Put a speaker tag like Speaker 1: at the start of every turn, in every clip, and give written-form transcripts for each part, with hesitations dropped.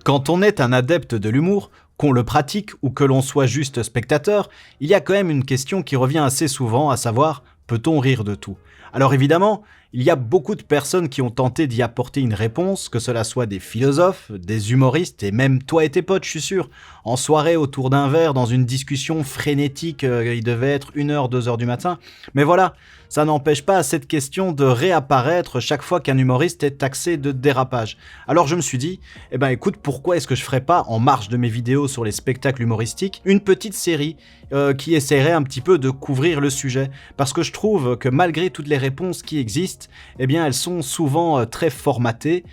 Speaker 1: Quand on est un adepte de l'humour, qu'on le pratique ou que l'on soit juste spectateur, il y a quand même une question qui revient assez souvent, à savoir, peut-on rire de tout ? Alors évidemment, il y a beaucoup de personnes qui ont tenté d'y apporter une réponse, que cela soit des philosophes, des humoristes et même toi et tes potes, je suis sûr, en soirée autour d'un verre, dans une discussion frénétique, il devait être 1h, 2h du matin. Mais voilà, ça n'empêche pas cette question de réapparaître chaque fois qu'un humoriste est taxé de dérapage. Alors je me suis dit, écoute, pourquoi est-ce que je ferais pas, en marge de mes vidéos sur les spectacles humoristiques, une petite série qui essaierait un petit peu de couvrir le sujet. Parce que je trouve que malgré toutes les réponses qui existent, elles sont souvent très formatées,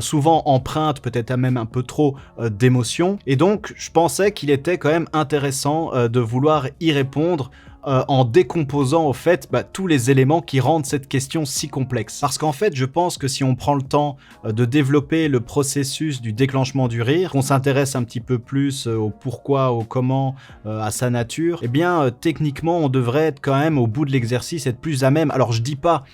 Speaker 1: souvent empreintes peut-être même un peu trop d'émotion. Et donc, je pensais qu'il était quand même intéressant de vouloir y répondre en décomposant au fait tous les éléments qui rendent cette question si complexe. Parce qu'en fait, je pense que si on prend le temps de développer le processus du déclenchement du rire, qu'on s'intéresse un petit peu plus au pourquoi, au comment, à sa nature, techniquement, on devrait être quand même au bout de l'exercice, être plus à même. Alors, je dis pas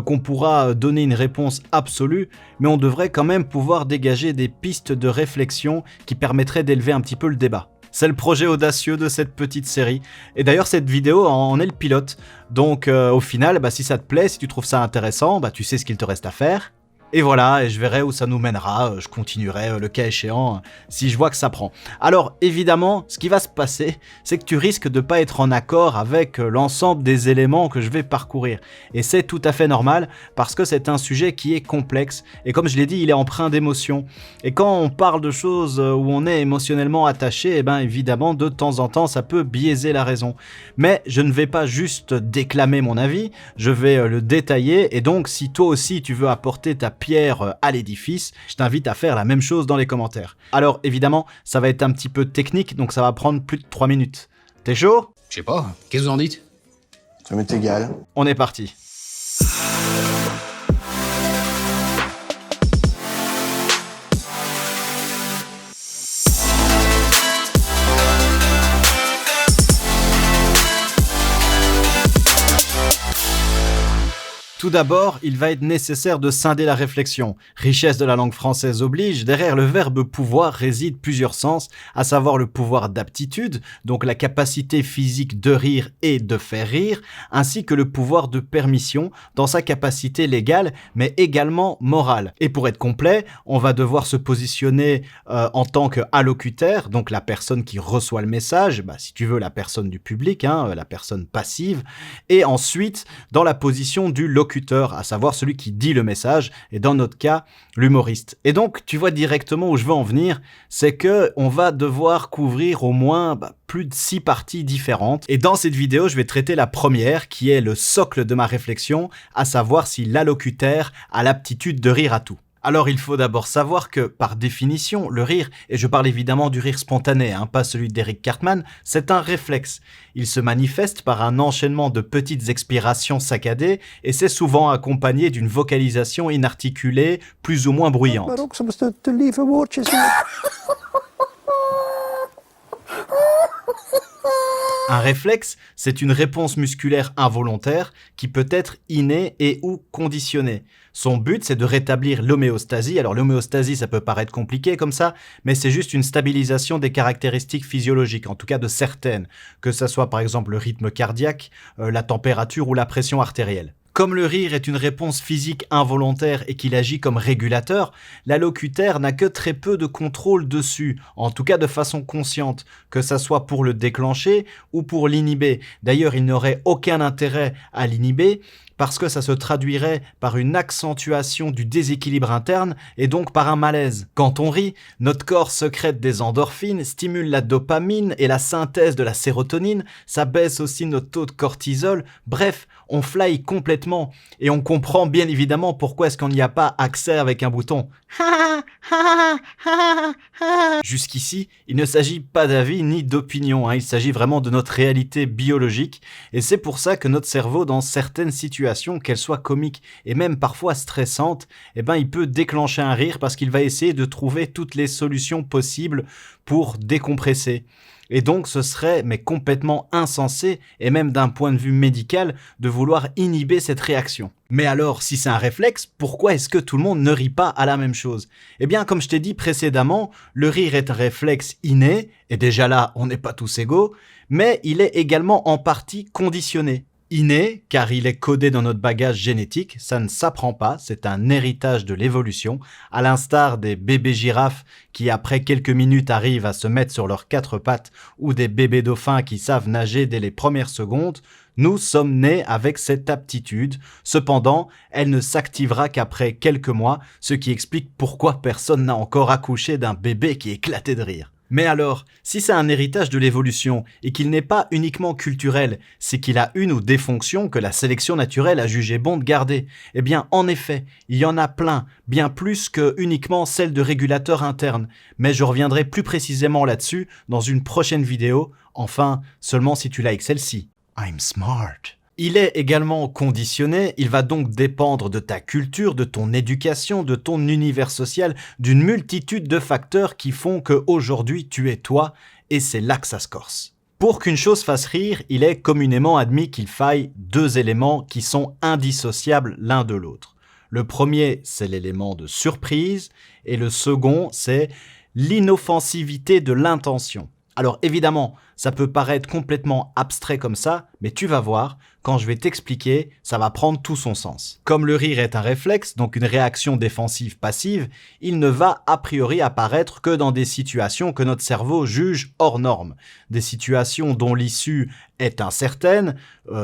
Speaker 1: qu'on pourra donner une réponse absolue, mais on devrait quand même pouvoir dégager des pistes de réflexion qui permettraient d'élever un petit peu le débat. C'est le projet audacieux de cette petite série. Et d'ailleurs, cette vidéo en est le pilote. Donc au final, si ça te plaît, si tu trouves ça intéressant, tu sais ce qu'il te reste à faire. Et voilà, et je verrai où ça nous mènera, je continuerai le cas échéant si je vois que ça prend. Alors évidemment, ce qui va se passer, c'est que tu risques de pas être en accord avec l'ensemble des éléments que je vais parcourir. Et c'est tout à fait normal, parce que c'est un sujet qui est complexe, et comme je l'ai dit, il est empreint d'émotions. Et quand on parle de choses où on est émotionnellement attaché, évidemment, de temps en temps, ça peut biaiser la raison. Mais je ne vais pas juste déclamer mon avis, je vais le détailler, et donc si toi aussi tu veux apporter ta pierre à l'édifice, je t'invite à faire la même chose dans les commentaires. Alors évidemment, ça va être un petit peu technique, donc ça va prendre plus de 3 minutes. T'es chaud ?
Speaker 2: Je sais pas, qu'est-ce que vous en dites ?
Speaker 3: Ça m'est égal.
Speaker 1: On est parti. Tout d'abord, il va être nécessaire de scinder la réflexion. Richesse de la langue française oblige, derrière le verbe pouvoir réside plusieurs sens, à savoir le pouvoir d'aptitude, donc la capacité physique de rire et de faire rire, ainsi que le pouvoir de permission dans sa capacité légale, mais également morale. Et pour être complet, on va devoir se positionner en tant qu'allocutaire, donc la personne qui reçoit le message, si tu veux la personne du public, la personne passive, et ensuite dans la position du locuteur, à savoir celui qui dit le message, et dans notre cas, l'humoriste. Et donc, tu vois directement où je veux en venir, c'est que on va devoir couvrir au moins plus de 6 parties différentes. Et dans cette vidéo, je vais traiter la première, qui est le socle de ma réflexion, à savoir si l'allocutaire a l'aptitude de rire à tout. Alors il faut d'abord savoir que, par définition, le rire, et je parle évidemment du rire spontané, pas celui d'Eric Cartman, c'est un réflexe. Il se manifeste par un enchaînement de petites expirations saccadées, et c'est souvent accompagné d'une vocalisation inarticulée, plus ou moins bruyante.
Speaker 3: Maar ook soms de lieve woordjes.
Speaker 1: Un réflexe, c'est une réponse musculaire involontaire qui peut être innée et ou conditionnée. Son but, c'est de rétablir l'homéostasie. Alors l'homéostasie, ça peut paraître compliqué comme ça, mais c'est juste une stabilisation des caractéristiques physiologiques, en tout cas de certaines, que ça soit par exemple le rythme cardiaque, la température ou la pression artérielle. Comme le rire est une réponse physique involontaire et qu'il agit comme régulateur, l'allocutaire n'a que très peu de contrôle dessus, en tout cas de façon consciente, que ça soit pour le déclencher ou pour l'inhiber. D'ailleurs, il n'aurait aucun intérêt à l'inhiber, parce que ça se traduirait par une accentuation du déséquilibre interne et donc par un malaise. Quand on rit, notre corps sécrète des endorphines, stimule la dopamine et la synthèse de la sérotonine, ça baisse aussi notre taux de cortisol, bref, on fly complètement et on comprend bien évidemment pourquoi est-ce qu'on n'y a pas accès avec un bouton. Jusqu'ici, il ne s'agit pas d'avis ni d'opinion, il s'agit vraiment de notre réalité biologique et c'est pour ça que notre cerveau, dans certaines situations, qu'elles soient comiques et même parfois stressantes, il peut déclencher un rire parce qu'il va essayer de trouver toutes les solutions possibles pour décompresser. Et donc ce serait mais complètement insensé, et même d'un point de vue médical, de vouloir inhiber cette réaction. Mais alors, si c'est un réflexe, pourquoi est-ce que tout le monde ne rit pas à la même chose? Eh bien, comme je t'ai dit précédemment, le rire est un réflexe inné, et déjà là, on n'est pas tous égaux, mais il est également en partie conditionné. Inné, car il est codé dans notre bagage génétique, ça ne s'apprend pas, c'est un héritage de l'évolution, à l'instar des bébés girafes qui après quelques minutes arrivent à se mettre sur leurs quatre pattes ou des bébés dauphins qui savent nager dès les premières secondes. Nous sommes nés avec cette aptitude, cependant, elle ne s'activera qu'après quelques mois, ce qui explique pourquoi personne n'a encore accouché d'un bébé qui éclatait de rire. Mais alors, si c'est un héritage de l'évolution et qu'il n'est pas uniquement culturel, c'est qu'il a une ou des fonctions que la sélection naturelle a jugé bon de garder. Eh bien, en effet, il y en a plein, bien plus que uniquement celles de régulateurs internes. Mais je reviendrai plus précisément là-dessus dans une prochaine vidéo, enfin, seulement si tu likes celle-ci. I'm smart. Il est également conditionné, il va donc dépendre de ta culture, de ton éducation, de ton univers social, d'une multitude de facteurs qui font qu'aujourd'hui tu es toi, et c'est là que ça se corse. Pour qu'une chose fasse rire, il est communément admis qu'il faille deux éléments qui sont indissociables l'un de l'autre. Le premier, c'est l'élément de surprise, et le second, c'est l'inoffensivité de l'intention. Alors évidemment, ça peut paraître complètement abstrait comme ça, mais tu vas voir, quand je vais t'expliquer, ça va prendre tout son sens. Comme le rire est un réflexe, donc une réaction défensive passive, il ne va a priori apparaître que dans des situations que notre cerveau juge hors normes. Des situations dont l'issue est incertaine,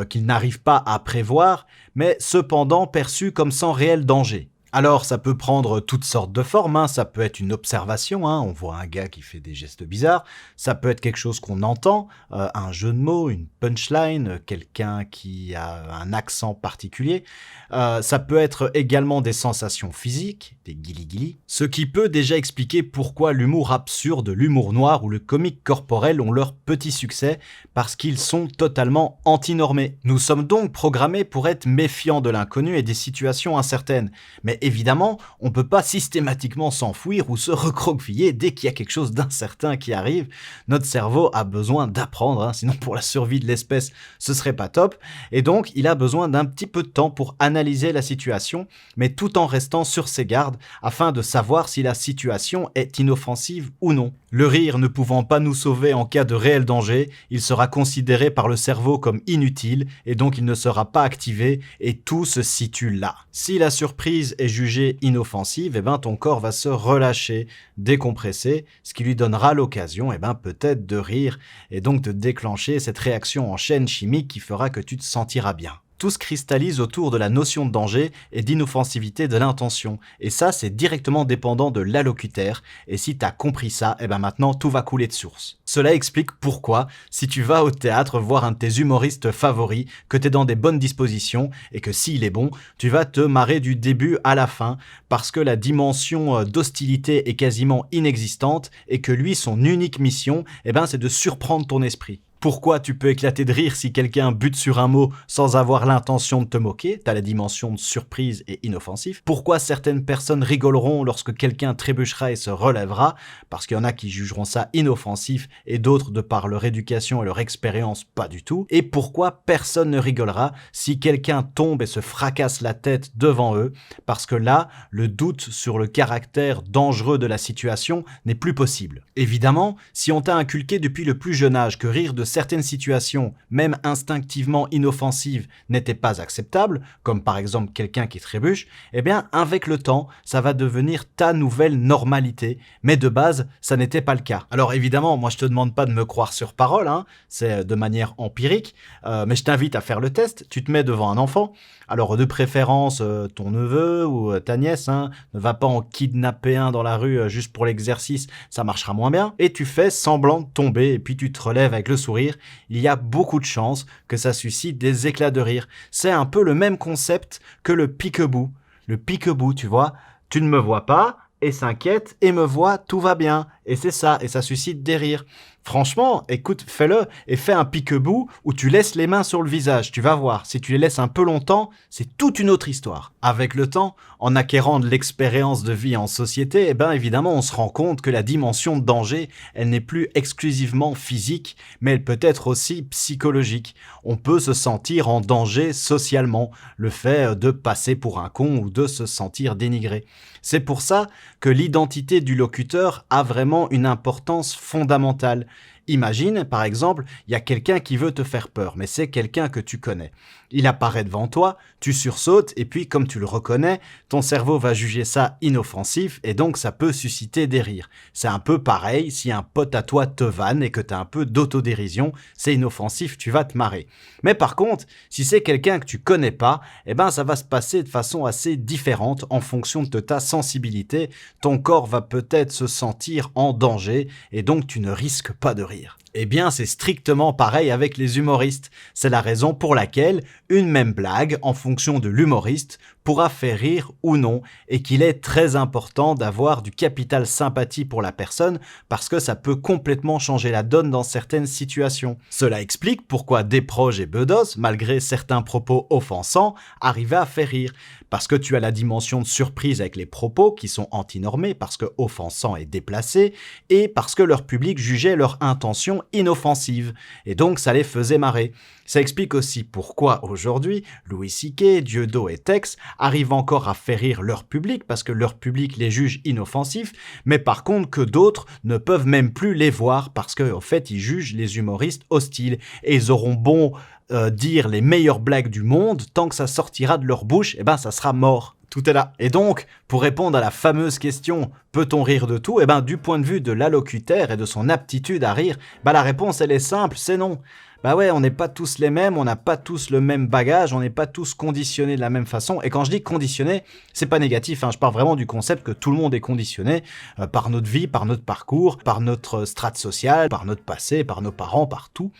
Speaker 1: qu'il n'arrive pas à prévoir, mais cependant perçues comme sans réel danger. Alors ça peut prendre toutes sortes de formes, ça peut être une observation, on voit un gars qui fait des gestes bizarres, ça peut être quelque chose qu'on entend, un jeu de mots, une punchline, quelqu'un qui a un accent particulier, ça peut être également des sensations physiques, des guili-guili, ce qui peut déjà expliquer pourquoi l'humour absurde, l'humour noir ou le comique corporel ont leur petit succès, parce qu'ils sont totalement antinormés. Nous sommes donc programmés pour être méfiants de l'inconnu et des situations incertaines, mais évidemment, on ne peut pas systématiquement s'enfuir ou se recroqueviller dès qu'il y a quelque chose d'incertain qui arrive. Notre cerveau a besoin d'apprendre, sinon pour la survie de l'espèce, ce serait pas top. Et donc, il a besoin d'un petit peu de temps pour analyser la situation, mais tout en restant sur ses gardes, afin de savoir si la situation est inoffensive ou non. Le rire ne pouvant pas nous sauver en cas de réel danger, il sera considéré par le cerveau comme inutile, et donc il ne sera pas activé, et tout se situe là. Si la surprise est jugée inoffensive, eh ben ton corps va se relâcher, décompresser, ce qui lui donnera l'occasion peut-être de rire et donc de déclencher cette réaction en chaîne chimique qui fera que tu te sentiras bien. Tout se cristallise autour de la notion de danger et d'inoffensivité de l'intention. Et ça, c'est directement dépendant de l'allocutaire. Et si t'as compris ça, maintenant tout va couler de source. Cela explique pourquoi, si tu vas au théâtre voir un de tes humoristes favoris, que t'es dans des bonnes dispositions et que s'il est bon, tu vas te marrer du début à la fin parce que la dimension d'hostilité est quasiment inexistante et que lui, son unique mission, c'est de surprendre ton esprit. Pourquoi tu peux éclater de rire si quelqu'un bute sur un mot sans avoir l'intention de te moquer? T'as la dimension de surprise et inoffensif. Pourquoi certaines personnes rigoleront lorsque quelqu'un trébuchera et se relèvera? Parce qu'il y en a qui jugeront ça inoffensif et d'autres, de par leur éducation et leur expérience, pas du tout. Et pourquoi personne ne rigolera si quelqu'un tombe et se fracasse la tête devant eux? Parce que là, le doute sur le caractère dangereux de la situation n'est plus possible. Évidemment, si on t'a inculqué depuis le plus jeune âge que rire de certaines situations, même instinctivement inoffensives, n'étaient pas acceptables, comme par exemple quelqu'un qui trébuche, avec le temps, ça va devenir ta nouvelle normalité. Mais de base, ça n'était pas le cas. Alors évidemment, moi je te demande pas de me croire sur parole, c'est de manière empirique, mais je t'invite à faire le test. Tu te mets devant un enfant, alors de préférence ton neveu ou ta nièce, ne va pas en kidnapper un dans la rue juste pour l'exercice, ça marchera moins bien, et tu fais semblant de tomber, et puis tu te relèves avec le sourire. Il y a beaucoup de chances que ça suscite des éclats de rire. C'est un peu le même concept que le peek-a-boo. Le peek-a-boo, tu vois, tu ne me vois pas et s'inquiète et me voit, tout va bien. Et c'est ça, et ça suscite des rires. Franchement, écoute, fais-le et fais un pique-bout où tu laisses les mains sur le visage. Tu vas voir, si tu les laisses un peu longtemps, c'est toute une autre histoire. Avec le temps, en acquérant de l'expérience de vie en société, évidemment, on se rend compte que la dimension de danger, elle n'est plus exclusivement physique, mais elle peut être aussi psychologique. On peut se sentir en danger socialement, le fait de passer pour un con ou de se sentir dénigré. C'est pour ça que l'identité du locuteur a vraiment une importance fondamentale. Imagine, par exemple, il y a quelqu'un qui veut te faire peur, mais c'est quelqu'un que tu connais. Il apparaît devant toi, tu sursautes, et puis comme tu le reconnais, ton cerveau va juger ça inoffensif, et donc ça peut susciter des rires. C'est un peu pareil, si un pote à toi te vanne et que tu as un peu d'autodérision, c'est inoffensif, tu vas te marrer. Mais par contre, si c'est quelqu'un que tu connais pas, ça va se passer de façon assez différente en fonction de ta sensibilité. Ton corps va peut-être se sentir en danger, et donc tu ne risques pas de rire. Eh bien, c'est strictement pareil avec les humoristes. C'est la raison pour laquelle une même blague, en fonction de l'humoriste, pourra faire rire ou non, et qu'il est très important d'avoir du capital sympathie pour la personne, parce que ça peut complètement changer la donne dans certaines situations. Cela explique pourquoi Desproges et Bedos, malgré certains propos offensants, arrivaient à faire rire. Parce que tu as la dimension de surprise avec les propos qui sont antinormés, parce que offensant et déplacé, et parce que leur public jugeait leur intention inoffensive, et donc ça les faisait marrer. Ça explique aussi pourquoi aujourd'hui, Louis C.K., Dieudo et Tex arrivent encore à faire rire leur public, parce que leur public les juge inoffensifs, mais par contre que d'autres ne peuvent même plus les voir, parce qu'en fait ils jugent les humoristes hostiles, et ils auront beau dire les meilleures blagues du monde, tant que ça sortira de leur bouche, ça sera mort. Tout est là. Et donc, pour répondre à la fameuse question « Peut-on rire de tout ?», du point de vue de l'allocuteur et de son aptitude à rire, la réponse elle est simple, c'est non. On n'est pas tous les mêmes, on n'a pas tous le même bagage, on n'est pas tous conditionnés de la même façon. Et quand je dis conditionné, c'est pas négatif, je parle vraiment du concept que tout le monde est conditionné par notre vie, par notre parcours, par notre strate sociale, par notre passé, par nos parents, par tout.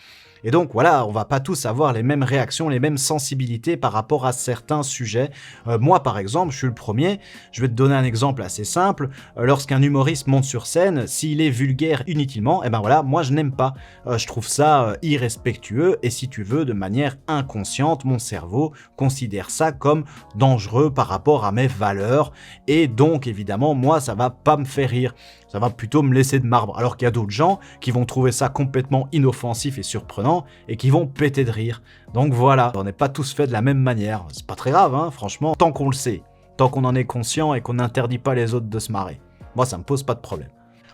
Speaker 1: Et donc voilà, on va pas tous avoir les mêmes réactions, les mêmes sensibilités par rapport à certains sujets. Moi par exemple, je suis le premier, je vais te donner un exemple assez simple. Lorsqu'un humoriste monte sur scène, s'il est vulgaire inutilement, moi je n'aime pas. Je trouve ça irrespectueux et si tu veux, de manière inconsciente, mon cerveau considère ça comme dangereux par rapport à mes valeurs et donc évidemment, moi ça va pas me faire rire. Ça va plutôt me laisser de marbre. Alors qu'il y a d'autres gens qui vont trouver ça complètement inoffensif et surprenant et qui vont péter de rire. Donc voilà, on n'est pas tous faits de la même manière. C'est pas très grave, franchement, tant qu'on le sait, tant qu'on en est conscient et qu'on n'interdit pas les autres de se marrer. Moi, ça me pose pas de problème.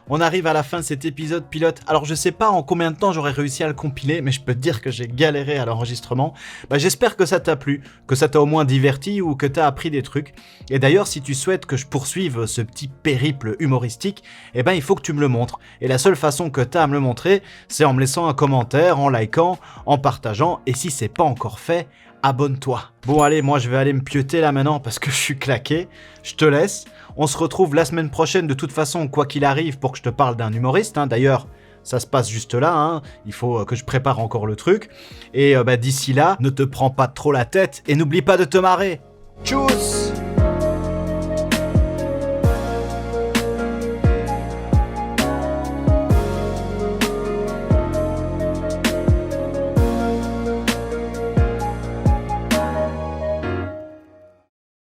Speaker 1: On arrive à la fin de cet épisode pilote. Alors je sais pas en combien de temps j'aurais réussi à le compiler, mais je peux te dire que j'ai galéré à l'enregistrement. J'espère que ça t'a plu, que ça t'a au moins diverti ou que t'as appris des trucs. Et d'ailleurs, si tu souhaites que je poursuive ce petit périple humoristique, il faut que tu me le montres. Et la seule façon que t'as à me le montrer, c'est en me laissant un commentaire, en likant, en partageant. Et si c'est pas encore fait, abonne-toi. Bon allez, moi je vais aller me pieuter là maintenant parce que je suis claqué. Je te laisse. On se retrouve la semaine prochaine de toute façon, quoi qu'il arrive, pour que je te parle d'un humoriste. D'ailleurs, ça se passe juste là. Il faut que je prépare encore le truc. Et d'ici là, ne te prends pas trop la tête et n'oublie pas de te marrer. Tchuss!